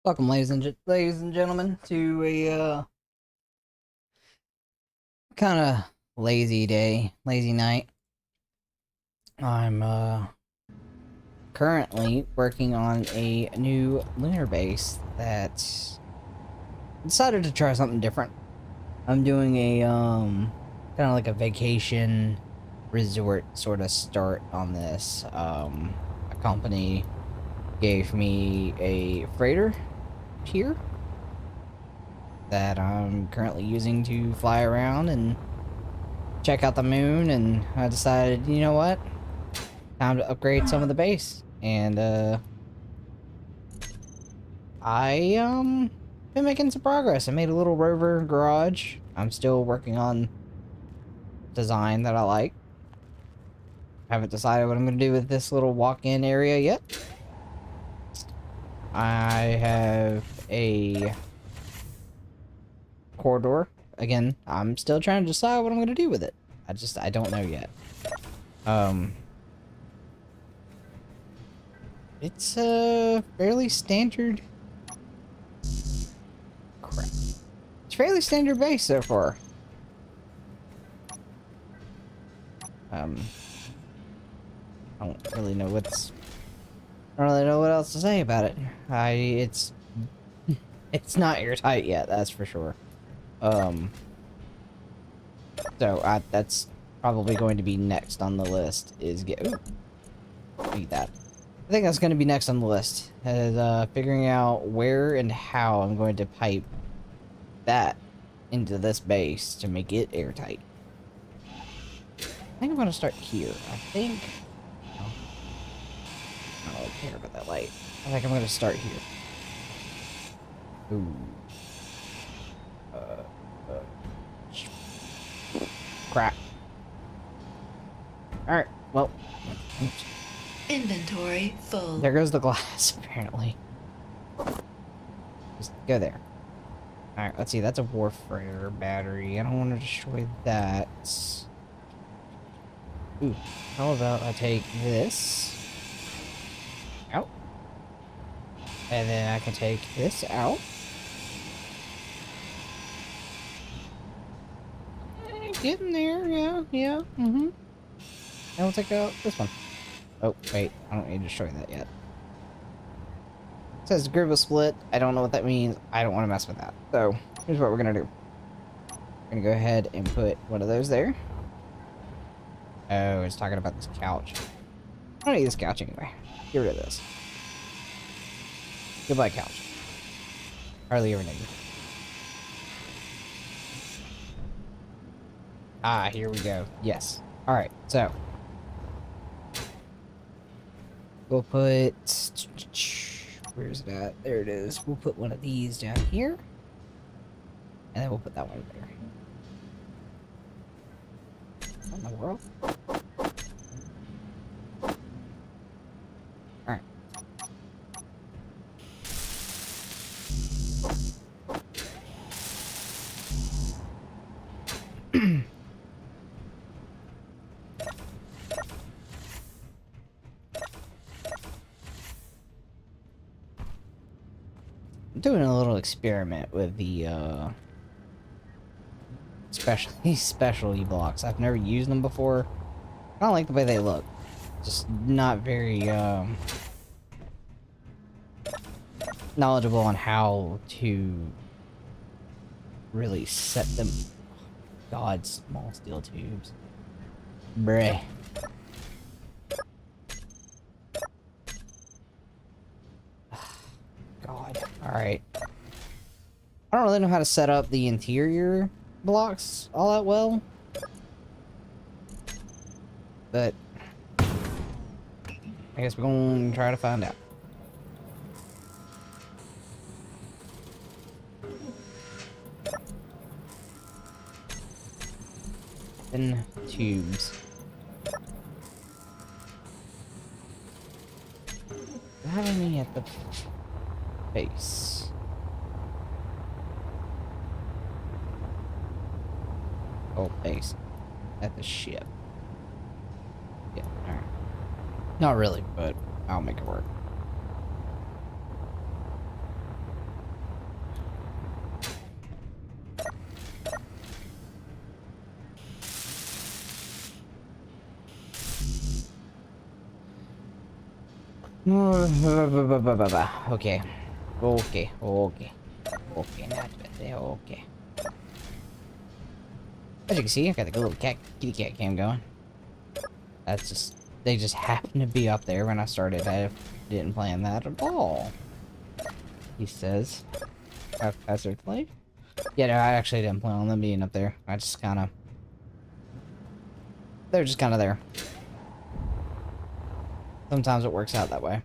Welcome, ladies and gentlemen, to a kind of lazy night. I'm currently working on a new lunar base that decided to try something different. I'm doing a kind of like a vacation resort sort of start on this. A company gave me a freighter here that I'm currently using to fly around and check out the moon, and I decided, you know what? Time to upgrade some of the base. And I been making some progress. I made a little rover garage. I'm still working on design that I like. Haven't decided what I'm gonna do with this little walk-in area yet. I have a corridor. Again, I'm still trying to decide what I'm gonna do with it. I don't know yet. It's a fairly standard. Crap. It's fairly standard base so far. I don't really know what's. I don't really know what else to say about it. It's not airtight yet, that's for sure. So that's probably going to be next on the list. Is get. Ooh, eat that. I think that's going to be next on the list. Is figuring out where and how I'm going to pipe that into this base to make it airtight. I think I'm going to start here. I think. Oh, I don't really care about that light. I think I'm going to start here. Ooh. Crap. Alright, well. Inventory full. There goes the glass, apparently. Just go there. Alright, let's see. That's a warfare battery. I don't want to destroy that. Ooh, how about I take this out? And then I can take this out. Getting there, yeah. And we'll take out this one. Oh, wait, I don't need to destroy that yet. It says Grimsby split. I don't know what that means. I don't want to mess with that. So, here's what we're gonna do. We're gonna go ahead and put one of those there. Oh, it's talking about this couch. I don't need this couch anyway. Get rid of this. Goodbye, couch. Hardly ever need it. Ah, here we go. Yes. Alright, so. We'll put... Where's it at? There it is. We'll put one of these down here. And then we'll put that one there. What in the world? Alright. I'm doing a little experiment with the specialty blocks. I've never used them before. I don't like the way they look. Just not very knowledgeable on how to really set them. God, small steel tubes. Bruh. God. Alright. I don't really know how to set up the interior blocks all that well. But I guess we're going to try to find out. Thin tubes. How many at the base? Oh, base. At the ship. Yeah, alright. Not really, but I'll make it work. Okay. Okay. Okay. Okay, not bad. Okay. As you can see, I got the little kitty cat cam going. That's just, they just happened to be up there when I started. I didn't plan that at all. He says. Hazard play? Yeah, no, I actually didn't plan on them being up there. I just kind of, they're just kind of there. Sometimes it works out that way.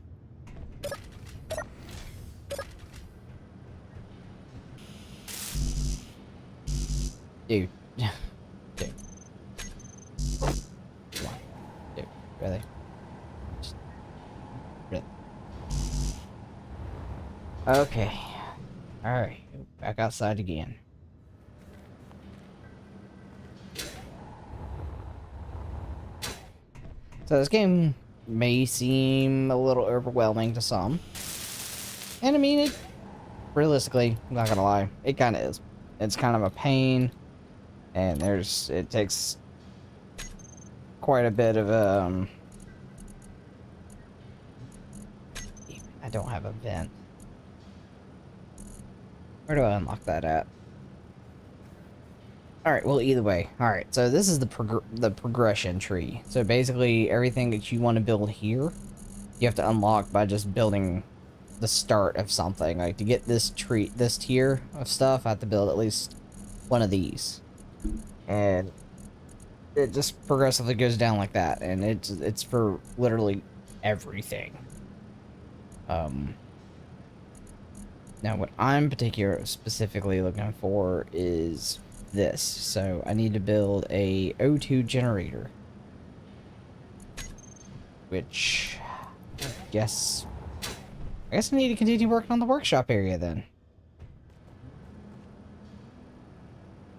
Dude. Dude. Come on. Dude, really? Just, really? Okay. Alright, back outside again. So this game may seem a little overwhelming to some. And I mean, it, realistically, I'm not gonna lie, it kind of is. It's kind of a pain. And it takes quite a bit of, I don't have a vent. Where do I unlock that at? Alright, well, either way. Alright, so this is the progression tree. So basically, everything that you want to build here, you have to unlock by just building the start of something. Like, to get this tier of stuff, I have to build at least one of these. And it just progressively goes down like that, and it's for literally everything. Now what I'm specifically looking for is this. So I need to build a O2 generator, which I guess I need to continue working on the workshop area then.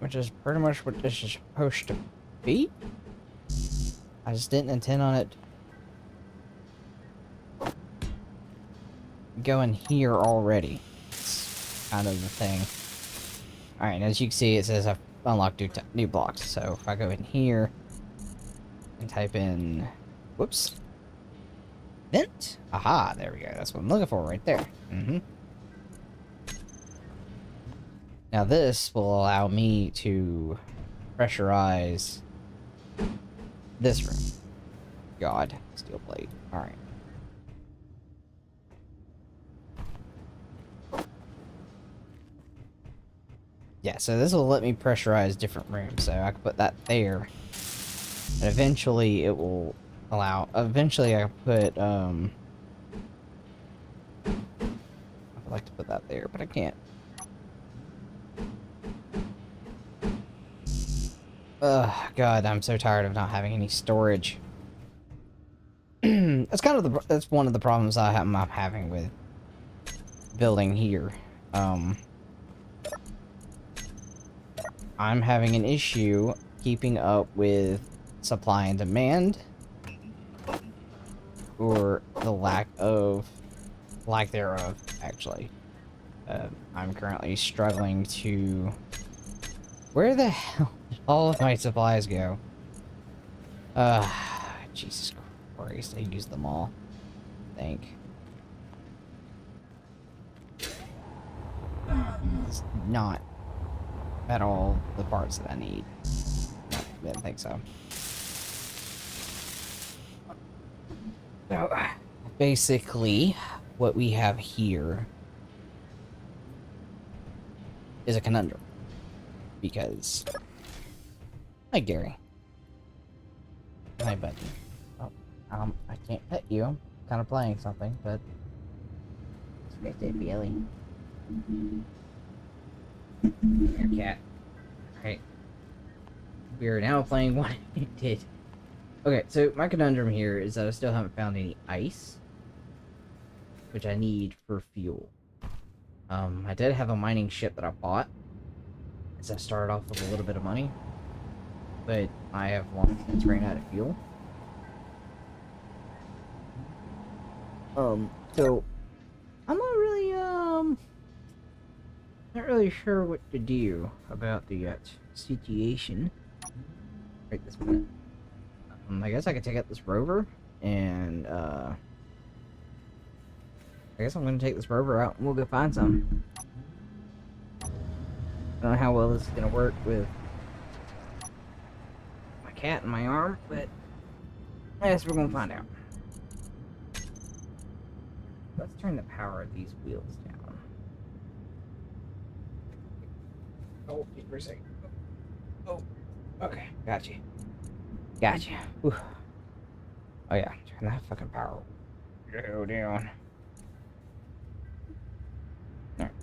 Which is pretty much what this is supposed to be. I just didn't intend on it going here already. It's kind of the thing. Alright, and as you can see, it says I've unlocked new blocks. So if I go in here and type in, whoops, vent. Aha, there we go. That's what I'm looking for right there. Now this will allow me to pressurize this room. God, steel plate. Alright. Yeah, so this will let me pressurize different rooms. So I can put that there. And eventually it will allow, eventually I can put, I'd like to put that there, but I can't. Ugh, God, I'm so tired of not having any storage. That's one of the problems I'm having with building here. I'm having an issue keeping up with supply and demand, or the lack thereof, actually. I'm currently struggling to... Where the hell did all of my supplies go? Jesus Christ, I used them all, I think. It's not at all the parts that I need. No, I didn't think so. So, basically, what we have here is a conundrum. Because... Hi, Gary. Hi, buddy. Oh, I can't pet you. I'm kind of playing something, but... It's great, Billy. Your cat. Alright. We are now playing what it did. Okay, so my conundrum here is that I still haven't found any ice, which I need for fuel. I did have a mining ship that I bought, as I started off with a little bit of money, but I have long since ran out of fuel. So I'm not really sure what to do about the situation right this minute. I guess I could take out this rover and I guess I'm gonna take this rover out and we'll go find some. I don't know how well this is gonna work with my cat in my arm, but I guess we're gonna find out. Let's turn the power of these wheels down. Oh, wait for a second. Oh, okay, gotcha. Gotcha. Whew. Oh yeah, turn that fucking power go down. Alright.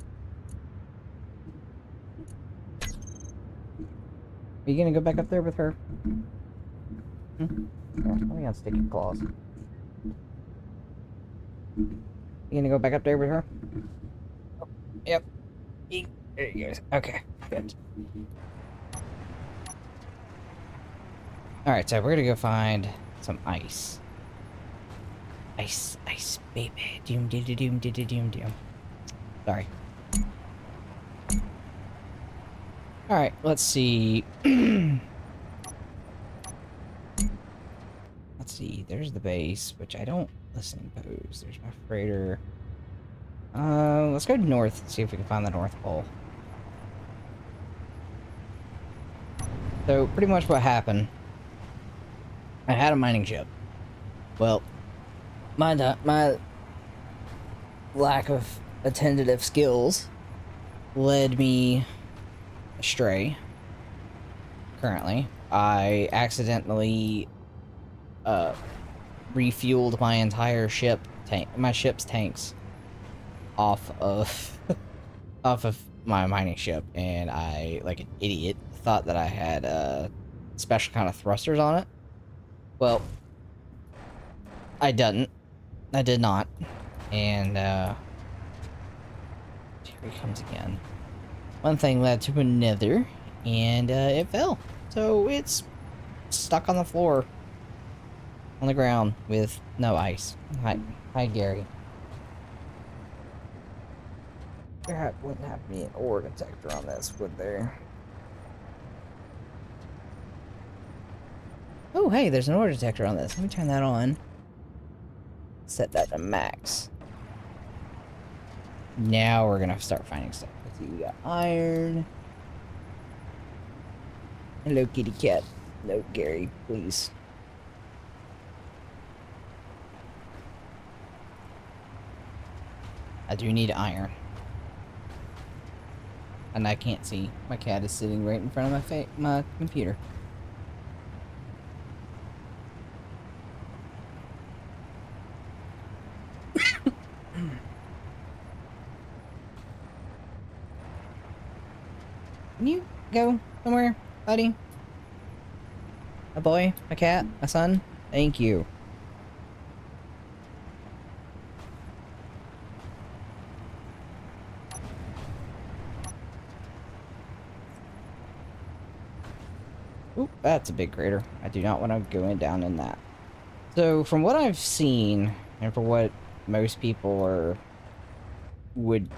Are you gonna go back up there with her? Hmm? Yeah, let me unstick your claws. You gonna go back up there with her? Oh, yep. There you go. Okay, good. Alright, so we're gonna go find some ice. Ice, ice, baby. Doom, doom, doom, doom, doom, doom. Sorry. Alright, let's see. Let's see, there's the base, which I don't... Listen, pose. There's my freighter. Let's go north, see if we can find the North Pole. So, pretty much what happened... I had a mining ship. Well, my lack of attentive skills led me astray. Currently, I accidentally refueled my entire ship's tanks off of my mining ship, and I, like an idiot, thought that I had special kind of thrusters on it. Well, I didn't. I did not. And, here he comes again. One thing led to another, and, it fell. So, it's stuck on the floor. On the ground, with no ice. Hi, Gary. There wouldn't have to be an ore detector on this, would there? Oh, hey, there's an ore detector on this. Let me turn that on. Set that to max. Now we're gonna start finding stuff. Let's see, we got iron. Hello, kitty cat. No, Gary, please. I do need iron. And I can't see. My cat is sitting right in front of my computer. Can you go somewhere, buddy? A boy? A cat? A son? Thank you. Oop, that's a big crater. I do not want to go down in that. So, from what I've seen, and for what most people would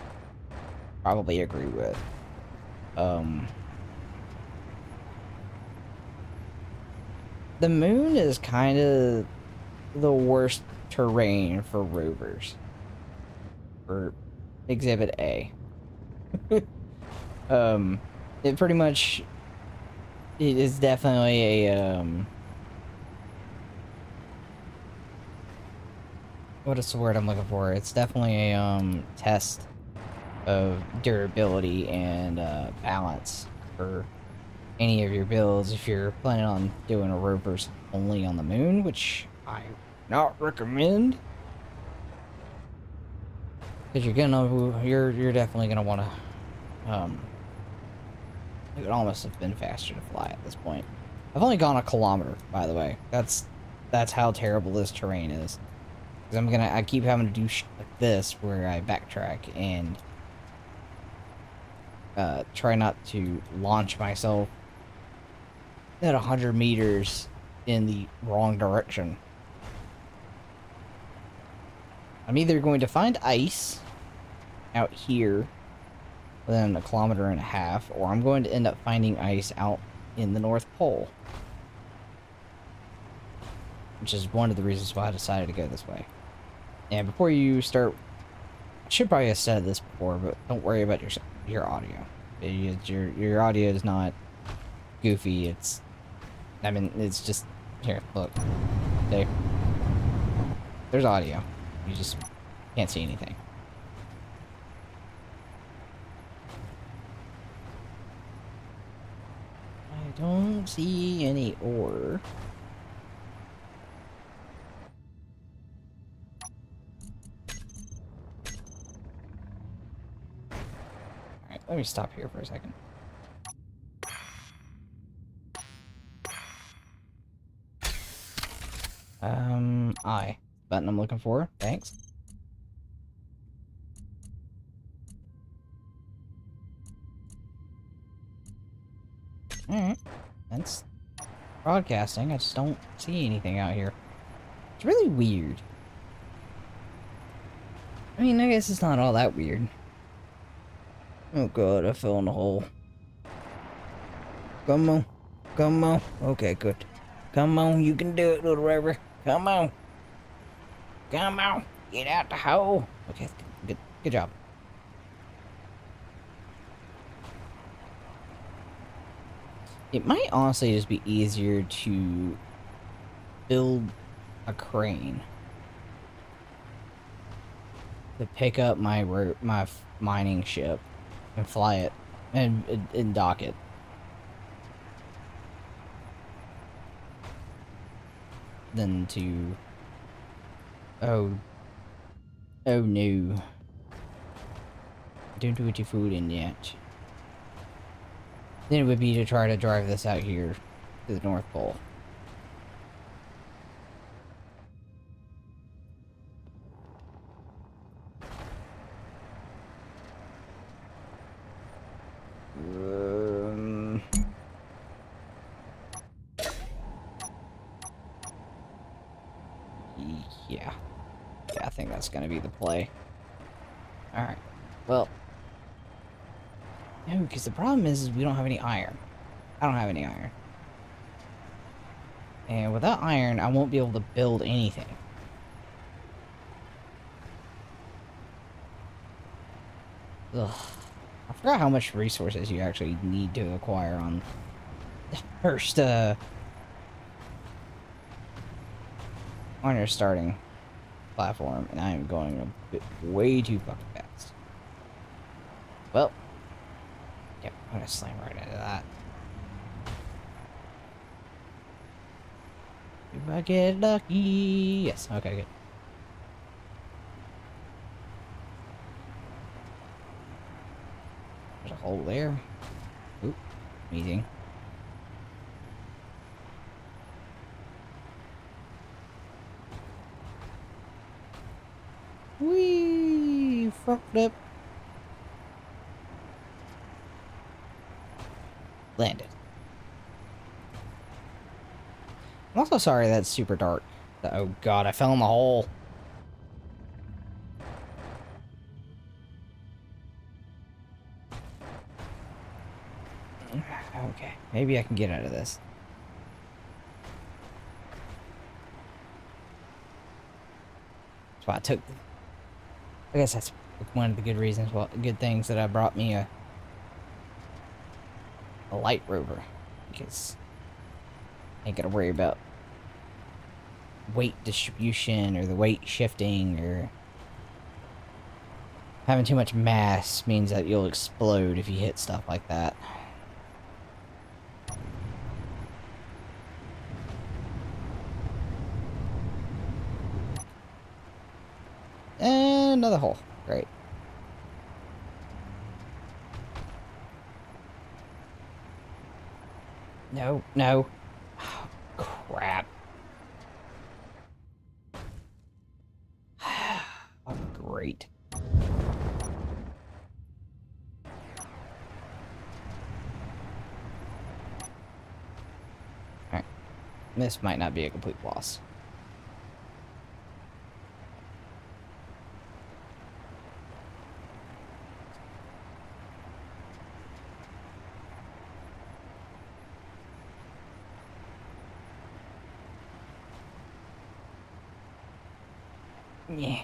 probably agree with, the moon is kind of the worst terrain for rovers. For Exhibit A. It pretty much... It is definitely a, what is the word I'm looking for? It's definitely a, test of durability and, balance for any of your builds if you're planning on doing a rovers only on the moon, which I not recommend. Because you're definitely gonna want to, it would almost have been faster to fly at this point. I've only gone 1 kilometer, by the way. That's how terrible this terrain is. Because I keep having to do shit like this, where I backtrack and try not to launch myself at 100 meters in the wrong direction. I'm either going to find ice out here within 1.5 kilometers, or I'm going to end up finding ice out in the North Pole. Which is one of the reasons why I decided to go this way. And before you start should probably have said this before, but don't worry about your audio. Your audio is not goofy. I mean, it's just here. Look, there's audio. You just can't see anything. I don't see any ore. Alright, let me stop here for a second. Button I'm looking for. Thanks. Alright. That's broadcasting. I just don't see anything out here. It's really weird. I mean, I guess it's not all that weird. Oh god, I fell in the hole. Come on. Come on. Okay, good. Come on, you can do it, little river. Come on. Come on. Get out the hole. Okay, good job. It might honestly just be easier to build a crane to pick up my mining ship and fly it and dock it. Than to... Oh no. Don't put your food in yet. Then it would be to try to drive this out here to the North Pole. Yeah. Yeah, I think that's gonna be the play. Alright. Well. No, because the problem is we don't have any iron. I don't have any iron. And without iron, I won't be able to build anything. Ugh. I forgot how much resources you actually need to acquire on the first, on your starting platform, and I am going a bit way too fucking fast. Well, yep, I'm gonna slam right into that. If I get lucky, yes, okay, good. There's a hole there. Oop, amazing. Whee! Fucked up. Landed. I'm also sorry that's super dark. Oh god, I fell in the hole. Okay, maybe I can get out of this. That's why I took... I guess that's one of the good reasons, well, good things that I brought me a light rover. Because I ain't gotta worry about weight distribution or the weight shifting or having too much mass means that you'll explode if you hit stuff like that. And another hole. Great. No, no. Oh, crap. Oh, great. Alright. This might not be a complete loss. Yeah.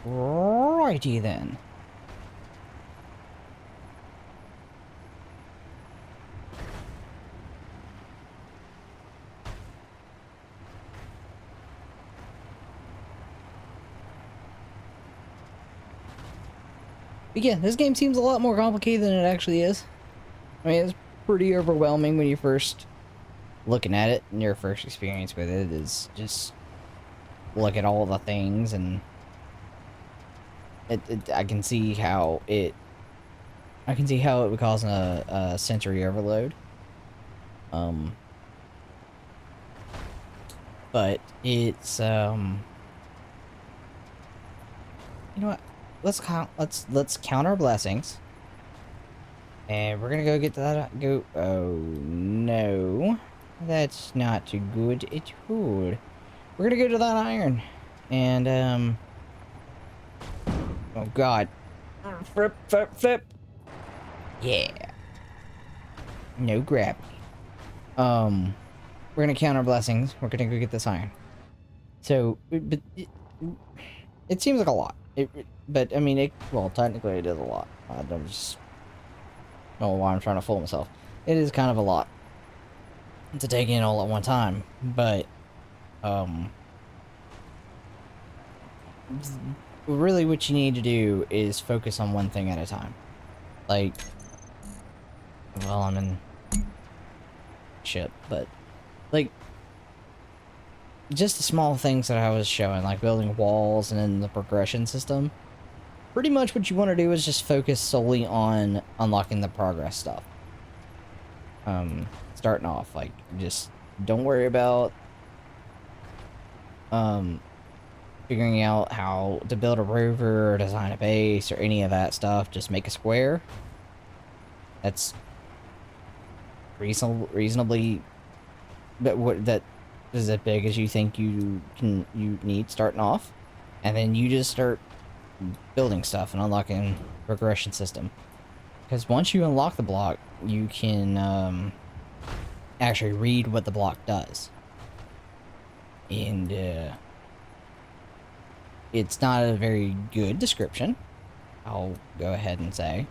Righty then. But yeah, this game seems a lot more complicated than it actually is. I mean, it's pretty overwhelming when you first looking at it, and your first experience with it is just look at all the things, and I can see how it would cause a sensory overload. But it's you know what? Let's count our blessings. And we're gonna go get that. Oh no, that's not too good at all. We're gonna go to that iron, and oh god, flip. Yeah, no gravity. We're gonna count our blessings. We're gonna go get this iron. So, but it seems like a lot. But I mean, well, technically it is a lot. I don't just know why I'm trying to fool myself. It is kind of a lot to take in all at one time, but really what you need to do is focus on one thing at a time. Like, well, I'm in shit, but like just the small things that I was showing, like building walls and then the progression system. Pretty much what you want to do is just focus solely on unlocking the progress stuff. Starting off, like, just don't worry about figuring out how to build a rover or design a base or any of that stuff. Just make a square that's reasonably, but what that is as big as you think you need starting off, and then you just start building stuff and unlocking progression system. Because once you unlock the block, you can actually read what the block does, and it's not a very good description, I'll go ahead and say,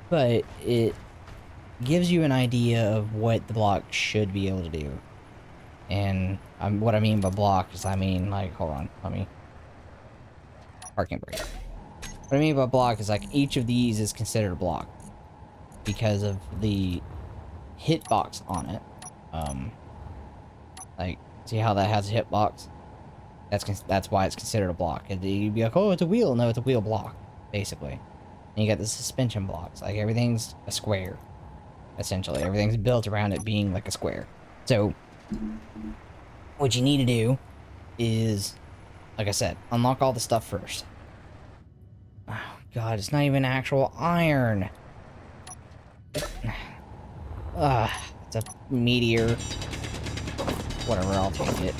but it gives you an idea of what the block should be able to do. And what I mean by block is, I mean, like, hold on, let me parking brake. What I mean by block is, like, each of these is considered a block because of the hitbox on it. Like, see how that has a hitbox? That's why it's considered a block. You'd be like, oh, it's a wheel. No, it's a wheel block, basically. And you got the suspension blocks. Like, everything's a square, essentially. Everything's built around it being like a square. So, what you need to do is, like I said, unlock all the stuff first. Oh, God, it's not even actual iron. It's a meteor. Whatever, I'll take it.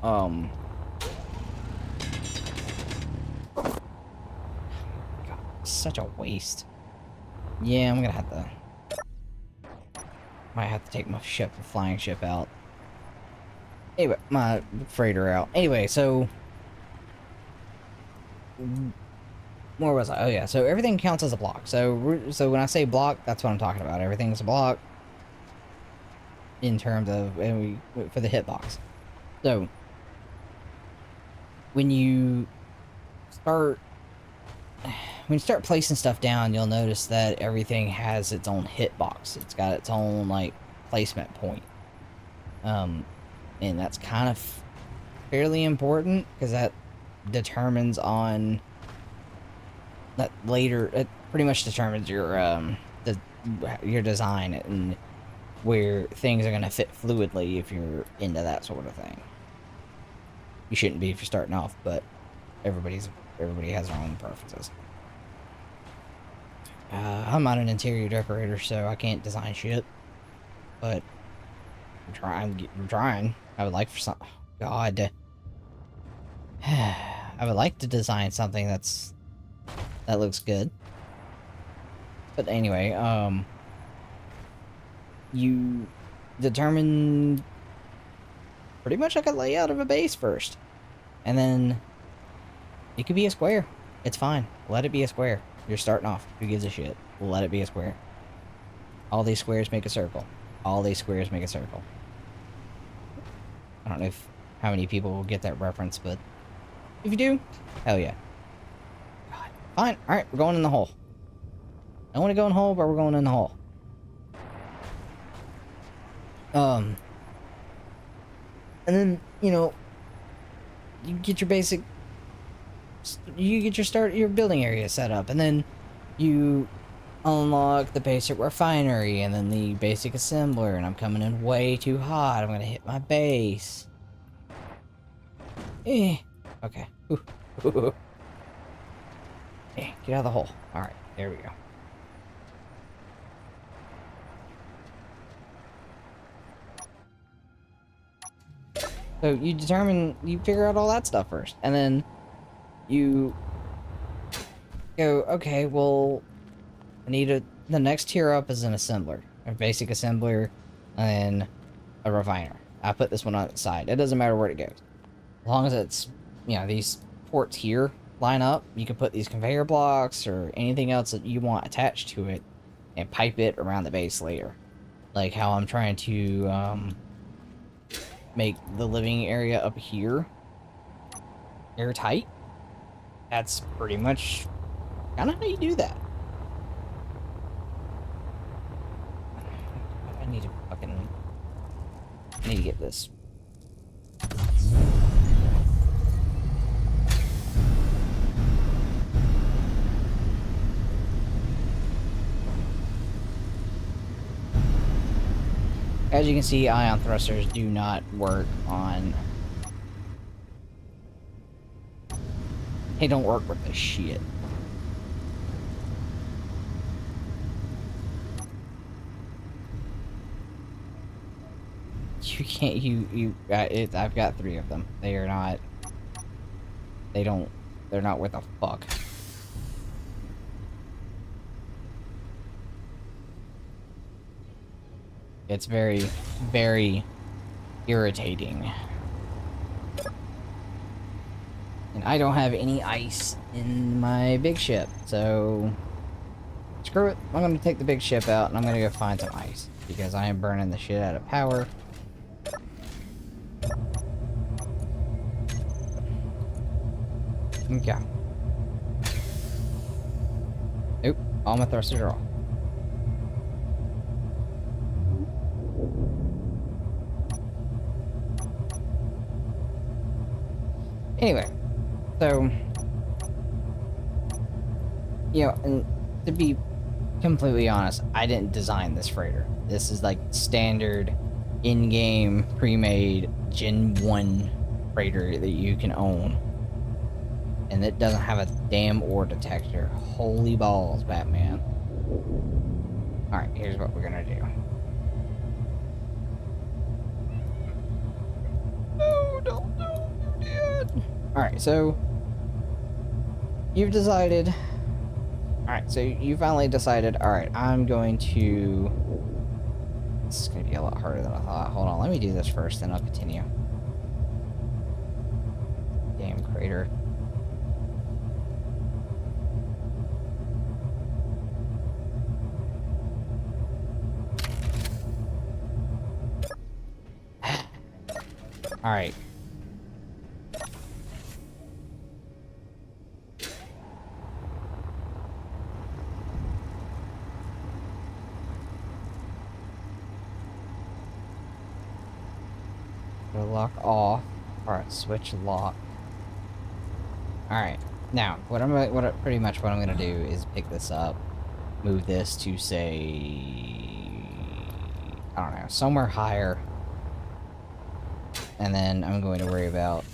God, such a waste. Yeah, I'm gonna have to... might have to take my flying ship out. Anyway, my freighter out. Anyway, so... where was I? Oh yeah, so everything counts as a block. So when I say block, that's what I'm talking about. Everything's a block in terms of for the hitbox. So when you start placing stuff down, you'll notice that everything has its own hitbox. It's got its own, like, placement point. And that's kind of fairly important because that determines on that later. It pretty much determines your design and where things are going to fit fluidly if you're into that sort of thing. You shouldn't be if you're starting off, but everybody has their own preferences. I'm not an interior decorator, so I can't design shit. But I'm trying. I would like for some... God. I would like to design something that looks good. But anyway, you determine pretty much like a layout of a base first. And then it could be a square. It's fine. Let it be a square. You're starting off. Who gives a shit? Let it be a square. All these squares make a circle. All these squares make a circle. I don't know how many people will get that reference, but if you do, hell yeah. God. Fine. Alright, we're going in the hole. I don't want to go in the hole, but we're going in the hole. And then, you know, you get your basic... You get your building area set up, and then you unlock the basic refinery, and then the basic assembler, and I'm coming in way too hot. I'm gonna hit my base. Okay. Get out of the hole. Alright, there we go. So you figure out all that stuff first, and then you go, okay, well, I need the next tier up is an assembler, a basic assembler, and a refiner. I put this one on the side. It doesn't matter where it goes. As long as it's, you know, these ports here line up, you can put these conveyor blocks or anything else that you want attached to it and pipe it around the base later. Like how I'm trying to, make the living area up here airtight. That's pretty much kind of how you do that. I need to get this. As you can see, ion thrusters do not work on... They don't work with this shit. You can't, I've got 3 of them. They are not... They're not worth a fuck. It's very, very irritating. And I don't have any ice in my big ship, so... Screw it. I'm gonna take the big ship out and I'm gonna go find some ice. Because I am burning the shit out of power. Okay. Nope. All my thrusters are off. Anyway, so, you know, and to be completely honest, I didn't design this freighter. This is like standard in-game pre-made Gen 1 freighter that you can own. And it doesn't have a damn ore detector. Holy balls, Batman. Alright, here's what we're gonna do. No, don't do it. Alright, so you've decided. Alright, so you finally decided, alright, I'm going to... This is going to be a lot harder than I thought. Hold on, let me do this first, then I'll continue. Damn crater. Alright. Lock off. Alright, switch lock. Alright. Now, pretty much what I'm gonna do is pick this up, move this to, say, I don't know, somewhere higher. And then I'm going to worry about,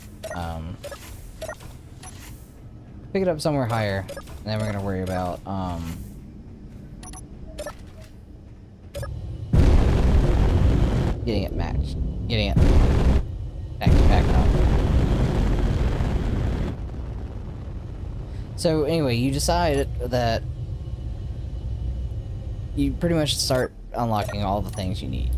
pick it up somewhere higher, and then we're gonna worry about, getting it matched. Getting it back up. So anyway, you decide that you pretty much start unlocking all the things you need.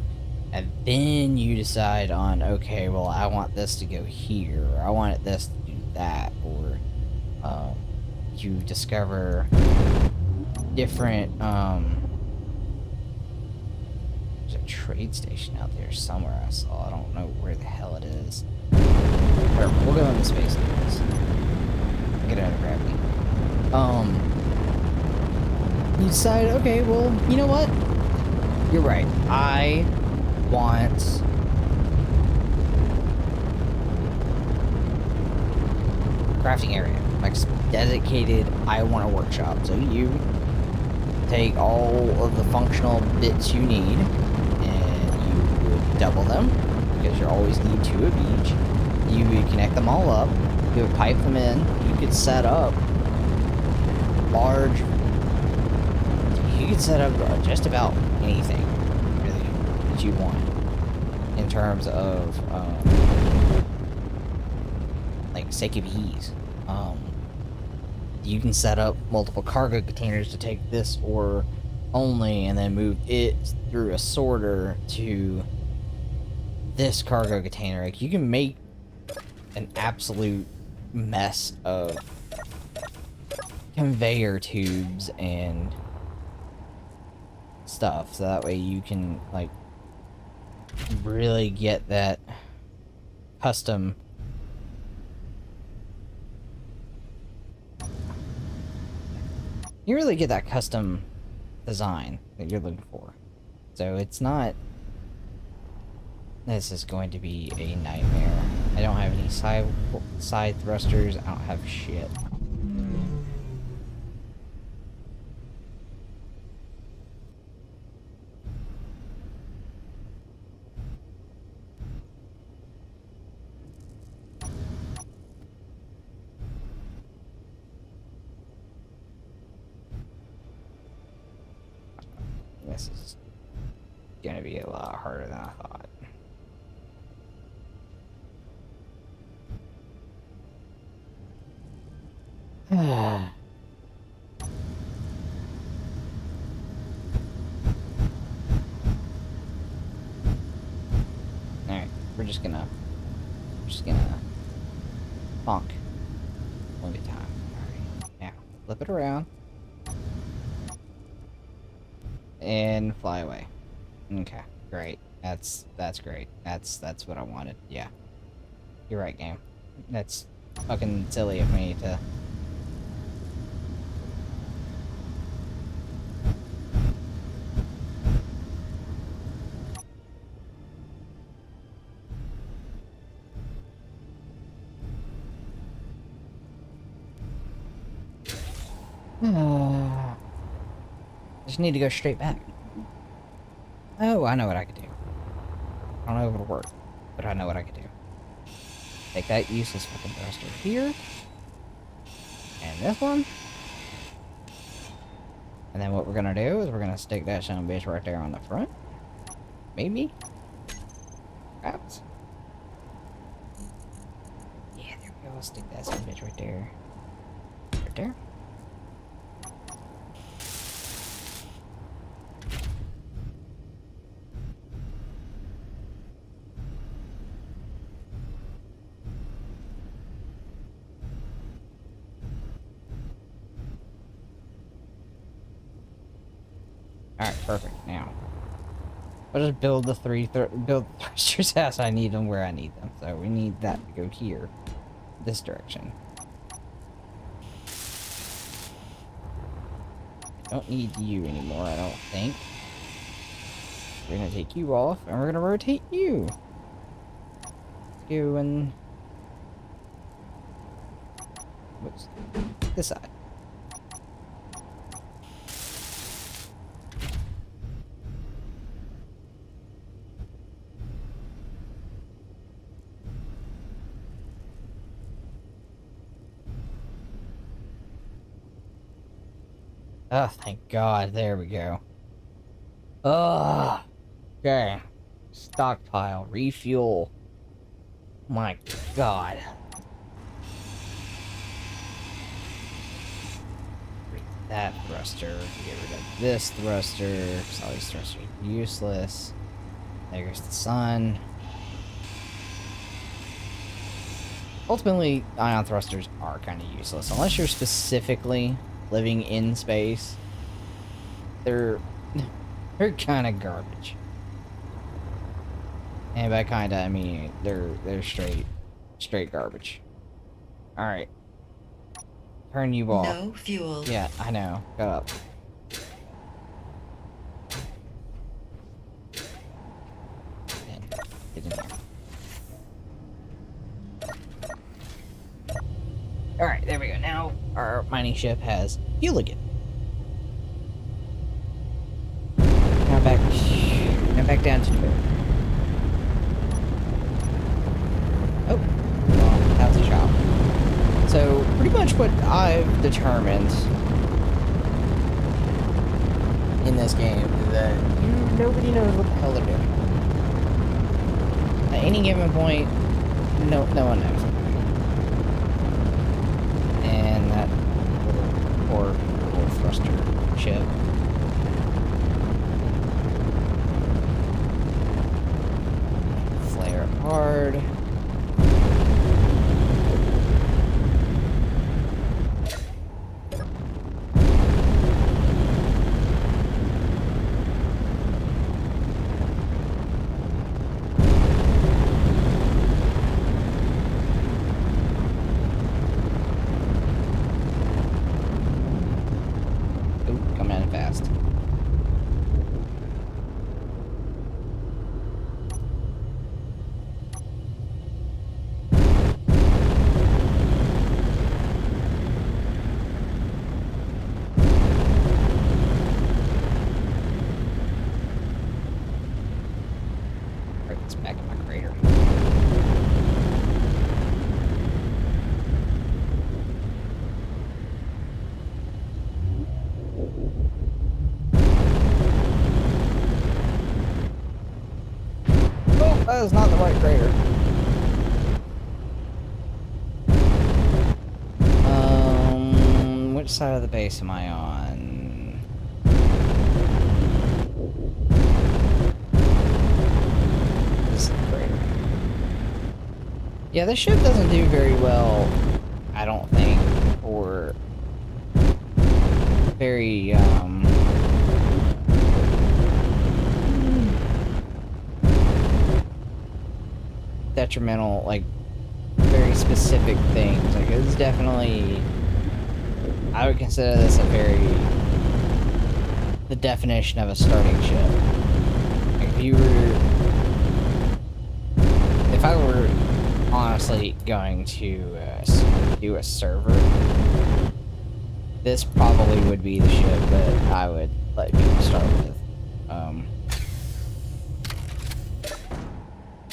And then you decide on, okay, well, I want this to go here, or I want this to do that, or you discover different, there's a trade station out there somewhere I saw. I don't know where the hell it is. Whatever, we'll go into space anyways. Get out of gravity. You decide, okay, well, you know what? You're right. I want crafting area, like dedicated. I want a workshop. So you take all of the functional bits you need, and you would double them because you always need 2 of each. You would connect them all up. You would pipe them in. You could set up large. You could set up just about anything really that you want in terms of like sake of ease. You can set up multiple cargo containers to take this ore only and then move it through a sorter to this cargo container. Like, you can make an absolute mess of conveyor tubes and stuff, so that way you can like really get that custom design that you're looking for. So it's not, this is going to be a nightmare. I don't have any side thrusters. I don't have shit. This is gonna be a lot harder than I thought. Alright, we're just gonna bonk one good time. Alright, now flip it around and fly away. Okay, great. That's great. That's what I wanted. Yeah. You're right, game. That's fucking silly of me to... Just need to go straight back. Oh, I know what I could do. I don't know if it'll work, but I know what I could do. Take that useless fucking thruster here. And this one. And then what we're gonna do is we're gonna stick that son of a bitch right there on the front. Maybe. Perhaps. Yeah, there we go. Let's stick that son of a bitch right there. Right there. Alright, perfect. Now, I'll just build the build the thrusters as I need them where I need them. So we need that to go here, this direction. Don't need you anymore, I don't think. We're gonna take you off, and we're gonna rotate you. Let's go and... whoops. This side. Oh, thank God. There we go. Ugh. Okay. Stockpile. Refuel. My God. Get rid of that thruster. Get rid of this thruster. Because all these thrusters are useless. There's the sun. Ultimately, ion thrusters are kind of useless. Unless you're specifically living in space. They're kind of garbage. And by kinda, I mean, they're straight garbage. Alright. Turn you off. No fuel. Yeah, I know. Go up. Get in there. Alright, there we go. Now our mining ship has fuel again. Now back down to it. Oh, well, that's a shop. So pretty much what I've determined in this game is that nobody knows what the hell they're doing. At any given point, no one knows. And that little poor thruster ship. Flare hard. Back in my crater. Oh, that is not the right crater. Which side of the base am I on? This is the crater. Yeah, this ship doesn't do very well, I don't think, or very, detrimental, like, very specific things. Like, it's definitely, I would consider this the definition of a starting ship. Like, if I were honestly going to do a server, this probably would be the ship that I would let people start with.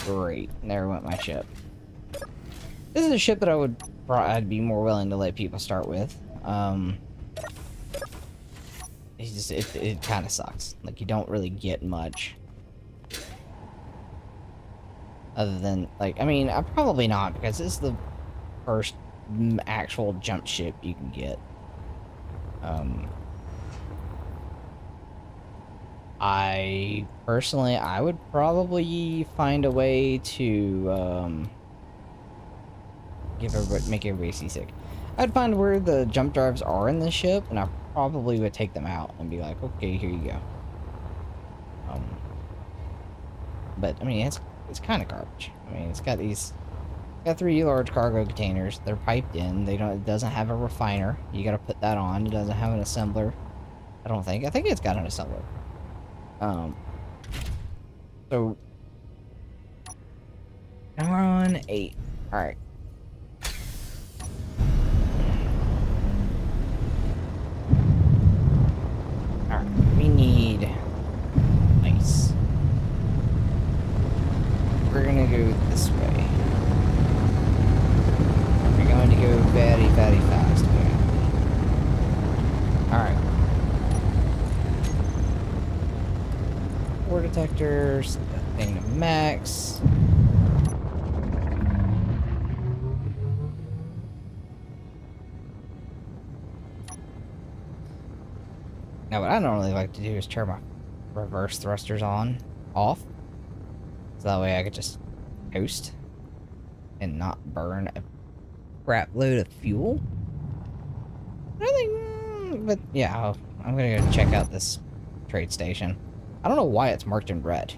Great, there went my ship. This is a ship that I'd be more willing to let people start with. It kind of sucks. Like, you don't really get much. Other than, like, I mean, probably not, because this is the first actual jump ship you can get. I would probably find a way to, make everybody seasick. I'd find where the jump drives are in this ship, and I probably would take them out and be like, okay, here you go. But, I mean, it's kind of garbage. I mean, it's got 3 large cargo containers. They're piped in. It doesn't have a refiner. You gotta put that on. It doesn't have an assembler. I think it's got an assembler. So now we're on 8. Alright. Alright, we need ice. We're gonna go this way. We're going to go very, very fast. Alright. Ore detectors, thing to max. Now, what I normally like to do is turn my reverse thrusters off. So that way I could just coast and not burn a crap load of fuel. I think, but yeah, I'm gonna go check out this trade station. I don't know why it's marked in red.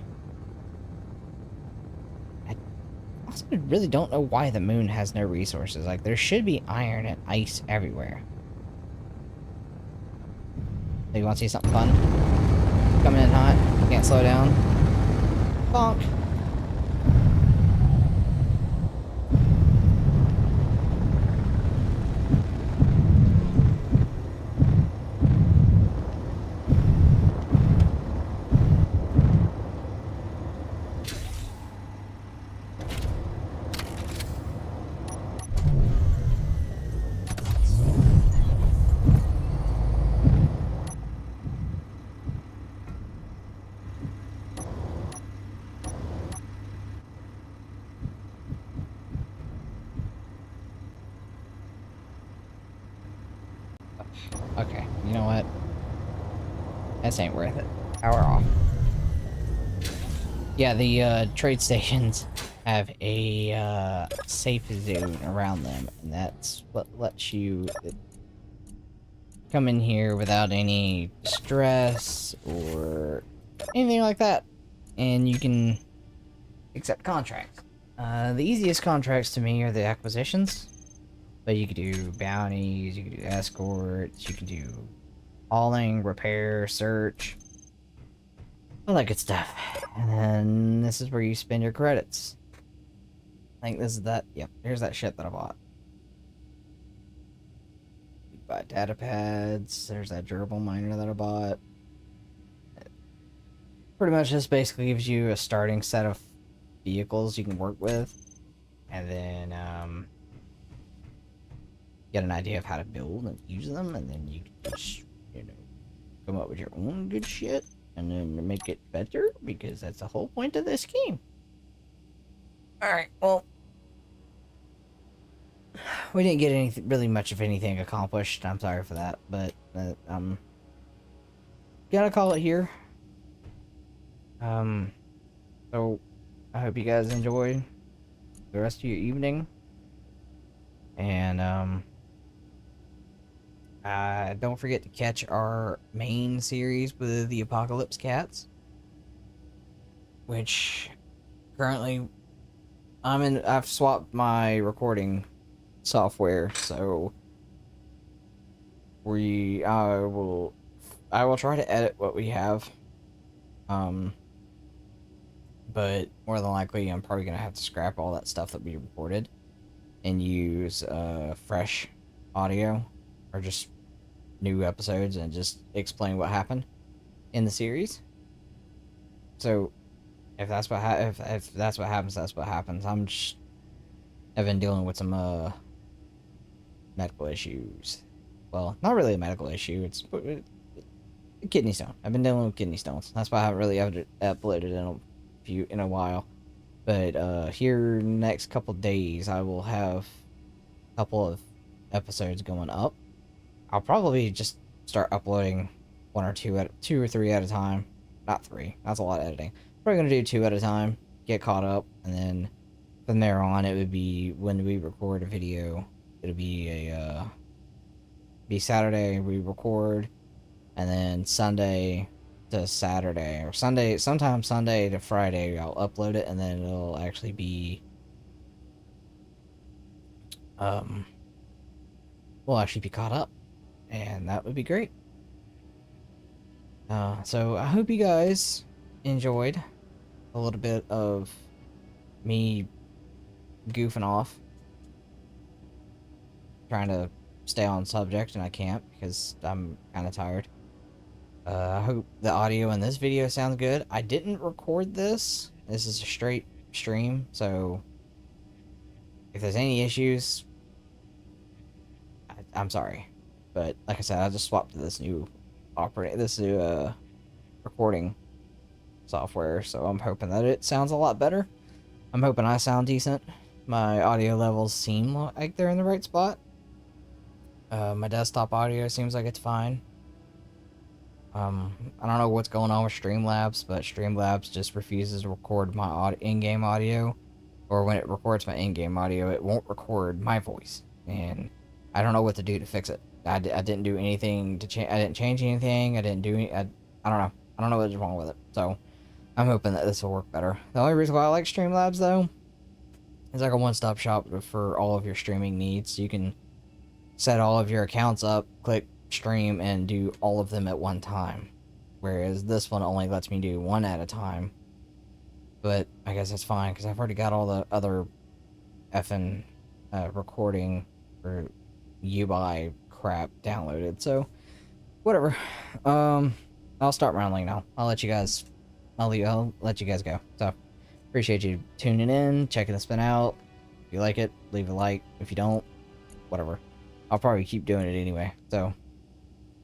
I also really don't know why the moon has no resources. Like, there should be iron and ice everywhere. So you want to see something fun? Coming in hot, can't slow down. Bonk. Okay, you know what? This ain't worth it. Power off. Yeah, the trade stations have a safe zone around them, and that's what lets you come in here without any stress or anything like that. And you can accept contracts. The easiest contracts to me are the acquisitions. But you could do bounties, you could do escorts, you can do hauling, repair, search, all that good stuff. And then this is where you spend your credits. I think this is that. Yep, here's that shit that I bought. You buy data pads. There's that durable miner that I bought. Pretty much just basically gives you a starting set of vehicles you can work with, and then get an idea of how to build and use them, and then you can just, you know, come up with your own good shit and then make it better, because that's the whole point of this game. Alright, well, we didn't get anything, really much of anything accomplished. I'm sorry for that, but gotta call it here. So I hope you guys enjoy the rest of your evening, and don't forget to catch our main series with the Apocalypse Cats, which currently I've swapped my recording software, so I will try to edit what we have, but more than likely I'm probably gonna have to scrap all that stuff that we recorded and use fresh audio, or just new episodes, and just explain what happened in the series. So if that's what if that's what happens, that's what happens. I've been dealing with some medical issues. Well, not really a medical issue. It's kidney stone. I've been dealing with kidney stones. That's why I haven't really uploaded in a while. But here next couple days, I will have a couple of episodes going up. I'll probably just start uploading two or three at a time. Not three. That's a lot of editing. Probably gonna do 2 at a time. Get caught up, and then from there on, it would be when we record a video. It'll be be Saturday we record, and then Sunday to Saturday, or sometime Sunday to Friday, I'll upload it, and then it'll actually be we'll actually be caught up, and that would be great. So I hope you guys enjoyed a little bit of me goofing off, trying to stay on subject, and I can't because I'm kind of tired. I hope the audio in this video sounds good. I didn't record this. This is a straight stream, so if there's any issues, I'm sorry. But like I said, I just swapped to this new recording software, so I'm hoping that it sounds a lot better. I'm hoping I sound decent. My audio levels seem like they're in the right spot. My desktop audio seems like it's fine. I don't know what's going on with Streamlabs, but Streamlabs just refuses to record my in-game audio, or when it records my in-game audio, it won't record my voice, and I don't know what to do to fix it. I didn't do anything to change. I didn't change anything. I didn't do any. I don't know. I don't know what's wrong with it. So I'm hoping that this will work better. The only reason why I like Streamlabs though is like a one-stop shop for all of your streaming needs. You can set all of your accounts up, click stream, and do all of them at one time. Whereas this one only lets me do one at a time. But I guess that's fine because I've already got all the other effing recording or UI crap downloaded. So whatever. I'll start rambling now. I'll let you guys go. So appreciate you tuning in, checking the spin out. If you like it, leave a like. If you don't, whatever. I'll probably keep doing it anyway. So